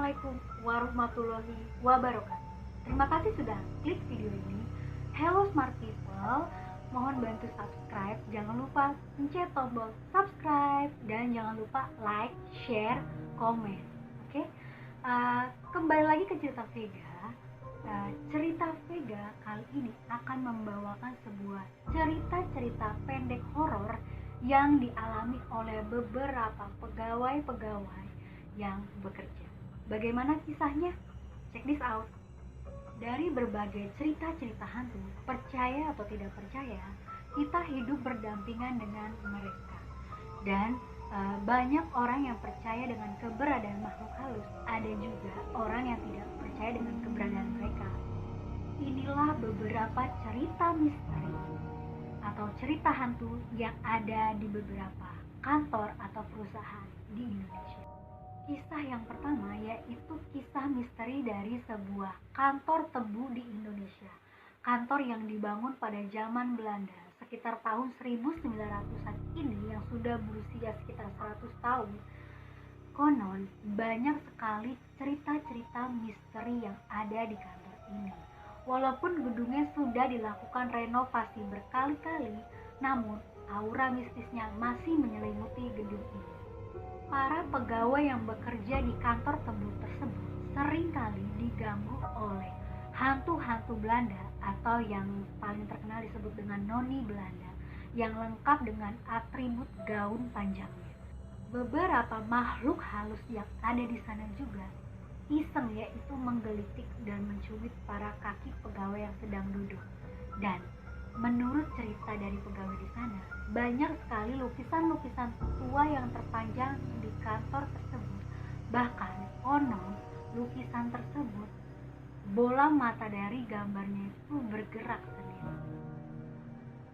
Assalamualaikum warahmatullahi wabarakatuh. Terima kasih sudah klik video ini. Hello smart people, mohon bantu subscribe. Jangan lupa pencet tombol subscribe dan jangan lupa like, share, komen. Oke? Kembali lagi ke cerita Vega. Cerita Vega kali ini akan membawakan sebuah cerita pendek horor yang dialami oleh beberapa pegawai-pegawai yang bekerja. Bagaimana kisahnya? Check this out. Dari berbagai cerita-cerita hantu, percaya atau tidak percaya, kita hidup berdampingan dengan mereka. Dan banyak orang yang percaya dengan keberadaan makhluk halus. Ada juga orang yang tidak percaya dengan keberadaan mereka. Inilah beberapa cerita misteri atau cerita hantu yang ada di beberapa kantor atau perusahaan di Indonesia. Kisah yang pertama yaitu kisah misteri dari sebuah kantor tebu di Indonesia. Kantor yang dibangun pada zaman Belanda sekitar tahun 1900-an ini yang sudah berusia sekitar 100 tahun. Konon banyak sekali cerita-cerita misteri yang ada di kantor ini. Walaupun gedungnya sudah dilakukan renovasi berkali-kali, namun aura mistisnya masih menyelimuti gedung ini. Para pegawai yang bekerja di kantor tebu tersebut seringkali diganggu oleh hantu-hantu Belanda atau yang paling terkenal disebut dengan noni Belanda yang lengkap dengan atribut gaun panjangnya. Beberapa makhluk halus yang ada di sana juga iseng yaitu menggelitik dan mencubit para kaki pegawai yang sedang duduk. Dan menurut cerita dari pegawai di sana, banyak sekali lukisan-lukisan tua yang terpanjang di kantor tersebut. Bahkan konon lukisan tersebut, bola mata dari gambarnya itu bergerak sendiri.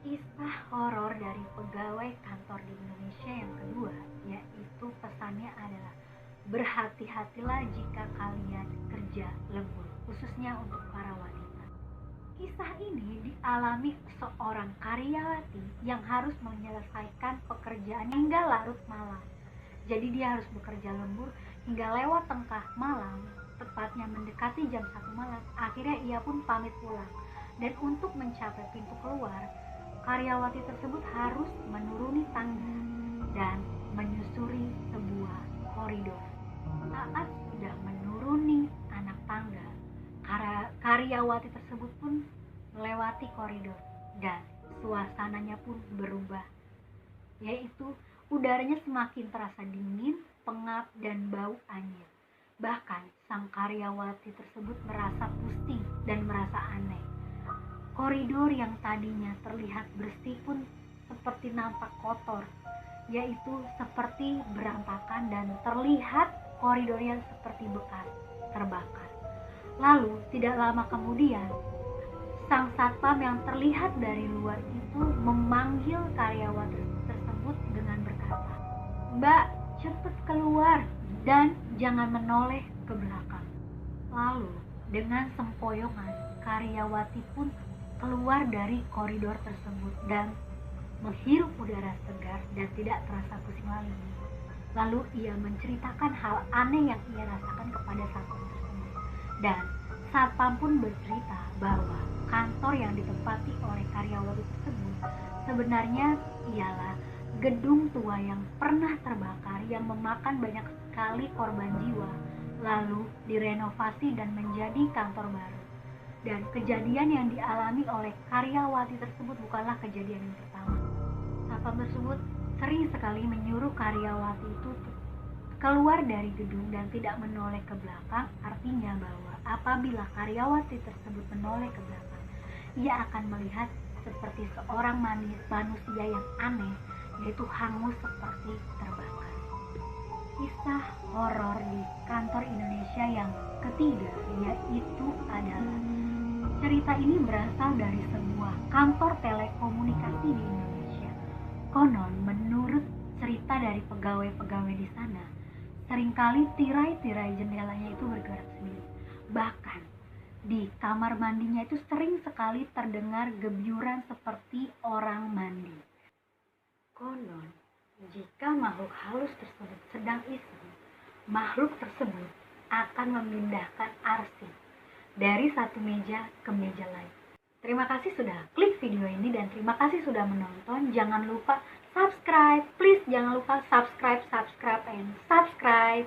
Kisah horor dari pegawai kantor di Indonesia yang kedua, yaitu pesannya adalah berhati-hatilah jika kalian kerja lembur, khususnya untuk para wanita. Kisah ini dialami seorang karyawati yang harus menyelesaikan pekerjaan hingga larut malam. Jadi dia harus bekerja lembur hingga lewat tengah malam, tepatnya mendekati jam 1 malam. Akhirnya ia pun pamit pulang. Dan untuk mencapai pintu keluar, karyawati tersebut harus menuruni tangga dan menyusuri sebuah koridor. Saat sudah menuruni anak tangga, karyawati tersebut pun melewati koridor dan suasananya pun berubah, yaitu udaranya semakin terasa dingin, pengap, dan bau anyir. Bahkan sang karyawati tersebut merasa pusing dan merasa aneh. Koridor yang tadinya terlihat bersih pun seperti nampak kotor, yaitu seperti berantakan dan terlihat koridornya seperti bekas terbakar. Lalu tidak lama kemudian, sang satpam yang terlihat dari luar itu memanggil karyawati tersebut dengan berkata, "Mbak, cepet keluar dan jangan menoleh ke belakang." Lalu dengan sempoyongan, karyawati pun keluar dari koridor tersebut dan menghirup udara segar dan tidak terasa pusing lagi. Lalu ia menceritakan hal aneh yang ia rasakan kepada satpam tersebut. Dan satpam pun bercerita bahwa kantor yang ditempati oleh karyawati tersebut sebenarnya ialah gedung tua yang pernah terbakar yang memakan banyak sekali korban jiwa, lalu direnovasi dan menjadi kantor baru. Dan kejadian yang dialami oleh karyawati tersebut bukanlah kejadian yang pertama. Satpam tersebut sering sekali menyuruh karyawati itu keluar dari gedung dan tidak menoleh ke belakang. Artinya bahwa apabila karyawati tersebut menoleh ke belakang, ia akan melihat seperti seorang manusia yang aneh, yaitu hangus seperti terbakar. Kisah horor di kantor Indonesia yang ketiga yaitu adalah cerita ini berasal dari sebuah kantor telekomunikasi di Indonesia. Konon menurut cerita dari pegawai-pegawai di sana, seringkali tirai-tirai jendelanya itu bergerak sendiri. Bahkan di kamar mandinya itu sering sekali terdengar gebyuran seperti orang mandi. Konon jika makhluk halus tersebut sedang iseng, makhluk tersebut akan memindahkan arsip dari satu meja ke meja lain. Terima kasih sudah klik video ini dan terima kasih sudah menonton. Jangan lupa subscribe, please jangan lupa subscribe and subscribe.